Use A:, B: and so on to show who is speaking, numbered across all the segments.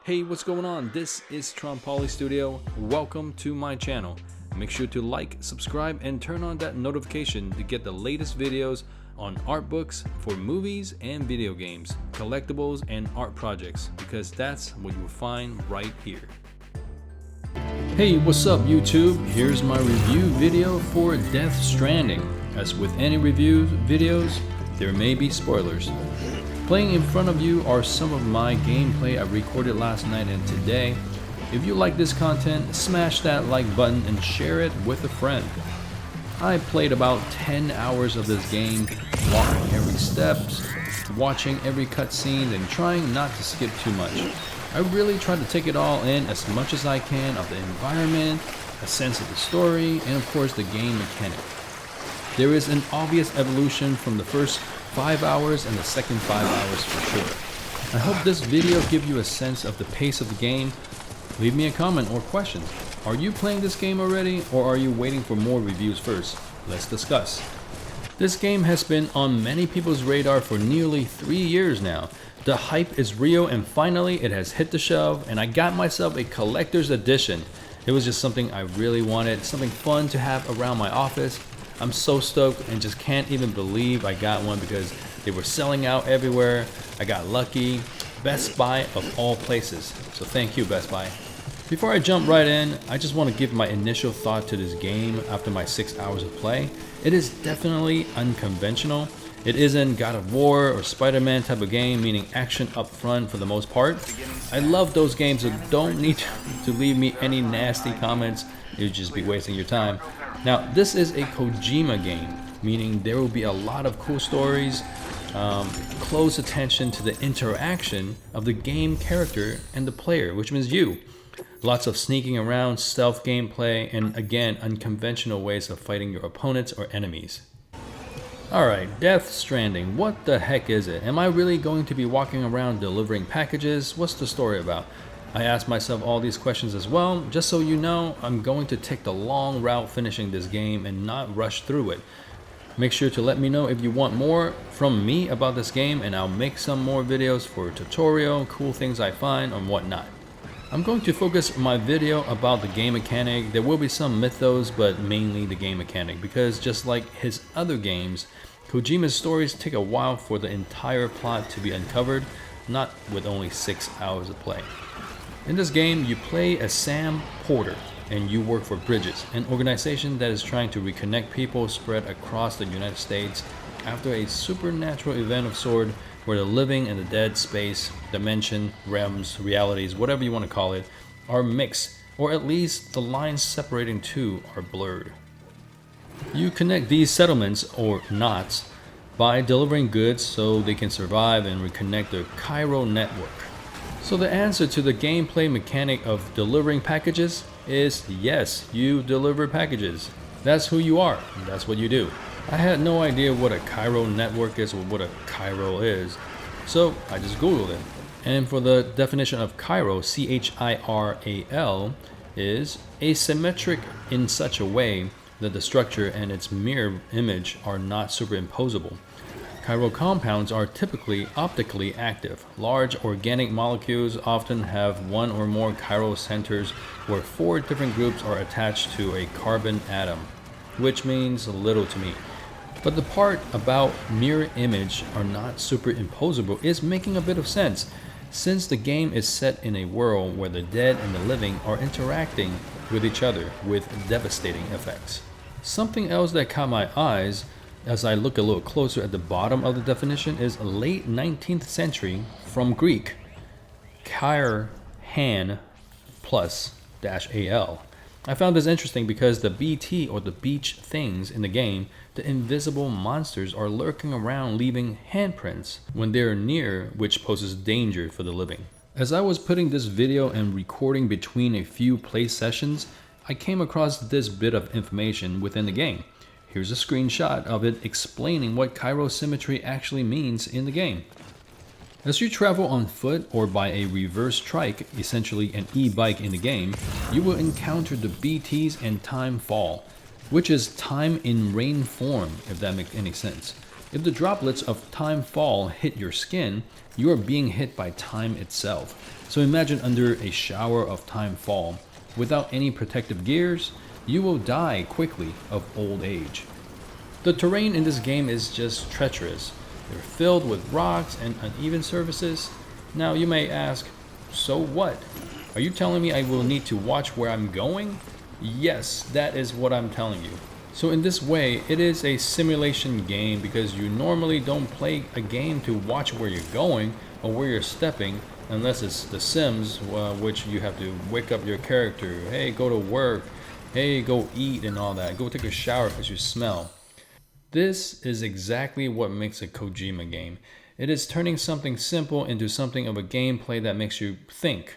A: Hey, what's going on? This is Poly Studio. Welcome to my channel. Make sure to like, subscribe, and turn on that notification to get the latest videos on art books for movies and video games, collectibles, and art projects, because that's what you will find right here. Hey, what's up YouTube? Here's my review video for Death Stranding. As with any review videos, there may be spoilers. Playing in front of you are some of my gameplay I recorded last night and today. If you like this content, smash that like button and share it with a friend. I played about 10 hours of this game, walking every step, watching every cutscene, and trying not to skip too much. I really tried to take it all in as much as I can of the environment, a sense of the story, and of course the game mechanic. There is an obvious evolution from the first 5 hours and the second 5 hours for sure. I hope this video gives you a sense of the pace of the game. Leave me a comment or question. Are you playing this game already, or are you waiting for more reviews first? Let's discuss. This game has been on many people's radar for nearly 3 years now. The hype is real, and finally it has hit the shelf, and I got myself a collector's edition. It was just something I really wanted, something fun to have around my office. I'm so stoked and just can't even believe I got one because they were selling out everywhere. I got lucky. Best Buy of all places. So thank you, Best Buy. Before I jump right in, I just want to give my initial thought to this game after my 6 hours of play. It is definitely unconventional. It isn't God of War or Spider-Man type of game, meaning action up front for the most part. I love those games, so don't need to leave me any nasty comments. You'd just be wasting your time. Now, this is a Kojima game, meaning there will be a lot of cool stories, close attention to the interaction of the game character and the player, which means you. Lots of sneaking around, stealth gameplay, and again, unconventional ways of fighting your opponents or enemies. Alright, Death Stranding, what the heck is it? Am I really going to be walking around delivering packages? What's the story about? I asked myself all these questions as well. Just so you know, I'm going to take the long route finishing this game and not rush through it. Make sure to let me know if you want more from me about this game, and I'll make some more videos for tutorial, cool things I find, and whatnot. I'm going to focus my video about the game mechanic. There will be some mythos, but mainly the game mechanic, because just like his other games, Kojima's stories take a while for the entire plot to be uncovered, not with only 6 hours of play. In this game, you play as Sam Porter, and you work for Bridges, an organization that is trying to reconnect people spread across the United States after a supernatural event of sort where the living and the dead space, dimension, realms, realities, whatever you want to call it, are mixed, or at least the lines separating two are blurred. You connect these settlements, or knots, by delivering goods so they can survive and reconnect the chiral network. So the answer to the gameplay mechanic of delivering packages is yes, you deliver packages. That's who you are, that's what you do. I had no idea what a chiral network is or what a chiral is, so I just googled it. And for the definition of chiral, C-H-I-R-A-L, is asymmetric in such a way that the structure and its mirror image are not superimposable. Chiral compounds are typically optically active. Large organic molecules often have one or more chiral centers where 4 different groups are attached to a carbon atom, which means little to me. But the part about mirror image are not superimposable is making a bit of sense, since the game is set in a world where the dead and the living are interacting with each other with devastating effects. Something else that caught my eyes as I look a little closer at the bottom of the definition is late 19th century from Greek, Kair Han plus -al. I found this interesting because the BT, or the beach things in the game, the invisible monsters, are lurking around leaving handprints when they're near, which poses danger for the living. As I was putting this video and recording between a few play sessions, I came across this bit of information within the game. Here's a screenshot of it explaining what chiral symmetry actually means in the game. As you travel on foot or by a reverse trike, essentially an e-bike in the game, you will encounter the BTs and time fall, which is time in rain form, if that makes any sense. If the droplets of time fall hit your skin, you are being hit by time itself. So imagine under a shower of time fall. Without any protective gears, you will die quickly of old age. The terrain in this game is just treacherous. They're filled with rocks and uneven surfaces. Now you may ask, so what? Are you telling me I will need to watch where I'm going? Yes, that is what I'm telling you. So in this way, it is a simulation game because you normally don't play a game to watch where you're going or where you're stepping, unless it's The Sims, which you have to wake up your character. Hey, go to work. Hey, go eat and all that. Go take a shower because you smell. This is exactly what makes a Kojima game. It is turning something simple into something of a gameplay that makes you think.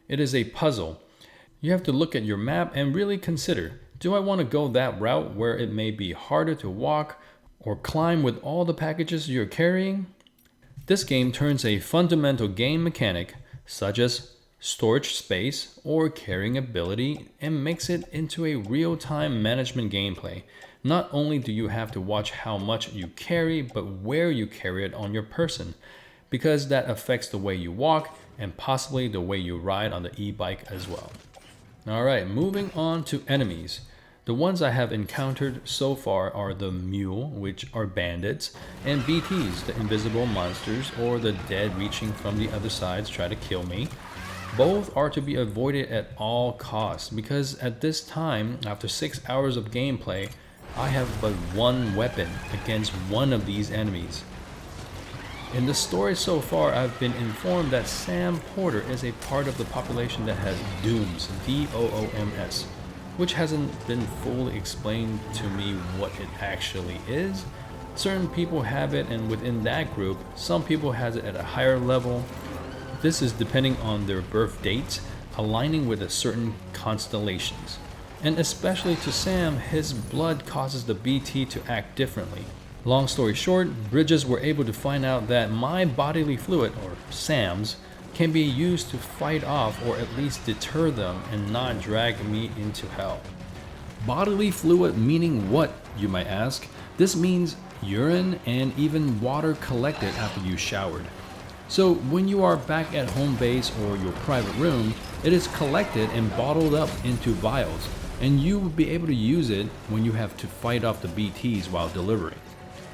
A: It is a puzzle. You have to look at your map and really consider, do I want to go that route where it may be harder to walk or climb with all the packages you're carrying? This game turns a fundamental game mechanic, such as storage space or carrying ability, and makes it into a real-time management gameplay. Not only do you have to watch how much you carry, but where you carry it on your person, because that affects the way you walk and possibly the way you ride on the e-bike as well. Alright, moving on to enemies. The ones I have encountered so far are the Mule, which are bandits, and BTs, the invisible monsters, or the dead reaching from the other side to try to kill me. Both are to be avoided at all costs, because at this time, after 6 hours of gameplay, I have but one weapon against one of these enemies. In the story so far, I've been informed that Sam Porter is a part of the population that has Dooms, D-O-O-M-S, which hasn't been fully explained to me what it actually is. Certain people have it, and within that group, some people has it at a higher level. This is depending on their birth dates, aligning with a certain constellations. And especially to Sam, his blood causes the BT to act differently. Long story short, Bridges were able to find out that my bodily fluid, or Sam's, can be used to fight off or at least deter them and not drag me into hell. Bodily fluid meaning what, you might ask? This means urine and even water collected after you showered. So when you are back at home base or your private room, it is collected and bottled up into vials, and you will be able to use it when you have to fight off the BTs while delivering.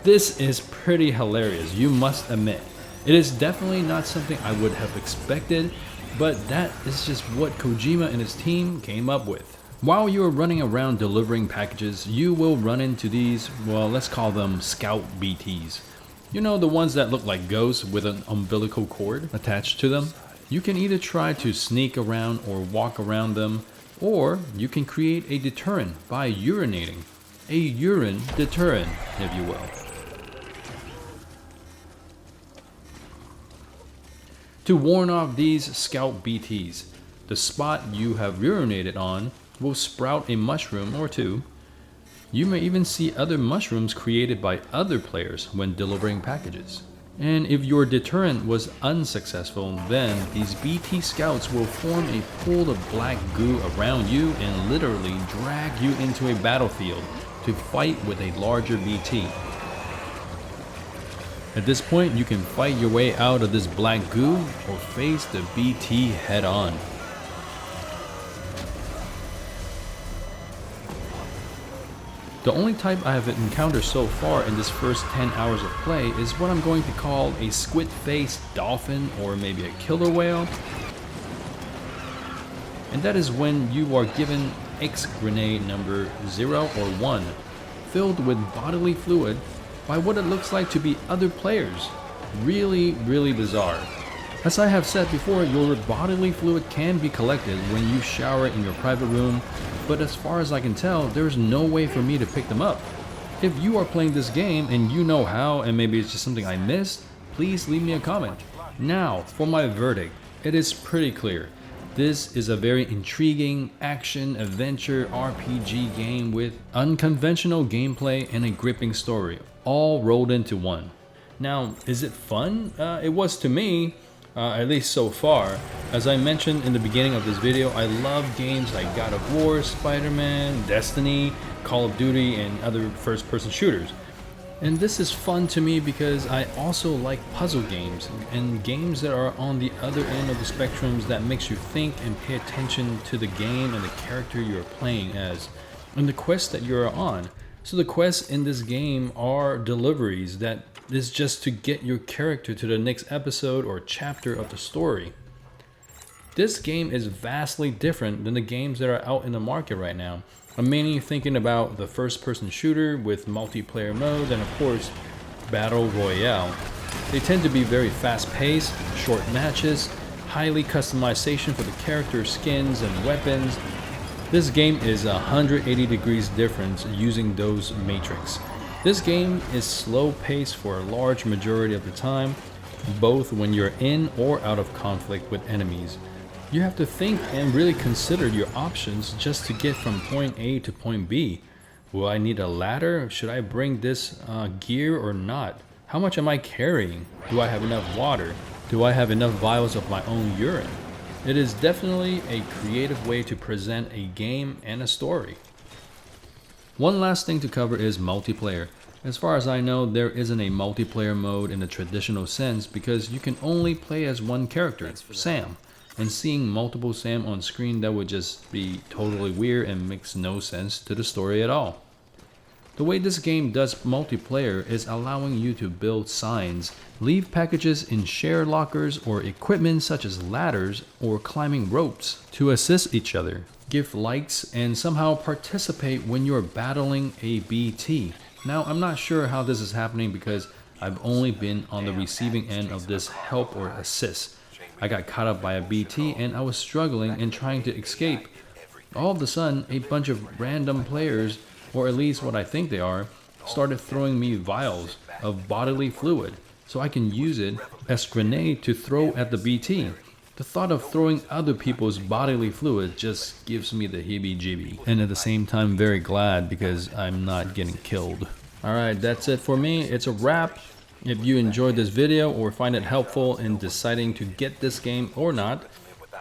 A: This is pretty hilarious, you must admit. It is definitely not something I would have expected, but that is just what Kojima and his team came up with. While you are running around delivering packages, you will run into these, well, let's call them Scout BTs. You know, the ones that look like ghosts with an umbilical cord attached to them? You can either try to sneak around or walk around them, or you can create a deterrent by urinating. A urine deterrent, if you will. To warn off these Scout BTs, the spot you have urinated on will sprout a mushroom or two. You may even see other mushrooms created by other players when delivering packages. And if your deterrent was unsuccessful, then these BT Scouts will form a pool of black goo around you and literally drag you into a battlefield to fight with a larger BT. At this point, you can fight your way out of this black goo or face the BT head on. The only type I have encountered so far in this first 10 hours of play is what I'm going to call a squid-faced dolphin or maybe a killer whale. And that is when you are given X grenade number 0 or 1, filled with bodily fluid by what it looks like to be other players. Really bizarre. As I have said before, your bodily fluid can be collected when you shower in your private room, but as far as I can tell, there's no way for me to pick them up. If you are playing this game and you know how, and maybe it's just something I missed, please leave me a comment. Now, for my verdict, it is pretty clear. This is a very intriguing action-adventure RPG game with unconventional gameplay and a gripping story, all rolled into one. Now, is it fun? It was to me, at least so far. As I mentioned in the beginning of this video, I love games like God of War, Spider-Man, Destiny, Call of Duty, and other first-person shooters. And this is fun to me because I also like puzzle games and games that are on the other end of the spectrums that makes you think and pay attention to the game and the character you're playing as and the quest that you're on. So the quests in this game are deliveries that is just to get your character to the next episode or chapter of the story. This game is vastly different than the games that are out in the market right now. I'm mainly thinking about the first-person shooter with multiplayer mode and of course, Battle Royale. They tend to be very fast-paced, short matches, highly customization for the character skins and weapons. This game is 180 degrees difference using those matrix. This game is slow-paced for a large majority of the time, both when you're in or out of conflict with enemies. You have to think and really consider your options just to get from point A to point B. Will I need a ladder? Should I bring this gear or not? How much am I carrying? Do I have enough water? Do I have enough vials of my own urine? It is definitely a creative way to present a game and a story. One last thing to cover is multiplayer. As far as I know, there isn't a multiplayer mode in the traditional sense because you can only play as one character, Sam. And seeing multiple Sam on screen, that would just be totally weird and makes no sense to the story at all. The way this game does multiplayer is allowing you to build signs, leave packages in shared lockers or equipment such as ladders or climbing ropes to assist each other, give likes, and somehow participate when you're battling a BT. Now, I'm not sure how this is happening because I've only been on the receiving end of this help or assist. I got caught up by a BT and I was struggling and trying to escape. All of a sudden, a bunch of random players, or at least what I think they are, started throwing me vials of bodily fluid so I can use it as grenade to throw at the BT. The thought of throwing other people's bodily fluid just gives me the heebie-jeebie. And at the same time, very glad because I'm not getting killed. Alright, that's it for me. It's a wrap. If you enjoyed this video or find it helpful in deciding to get this game or not,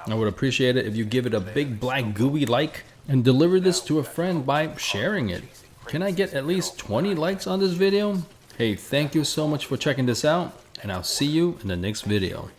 A: I would appreciate it if you give it a big black gooey like and deliver this to a friend by sharing it. Can I get at least 20 likes on this video? Hey, thank you so much for checking this out, and I'll see you in the next video.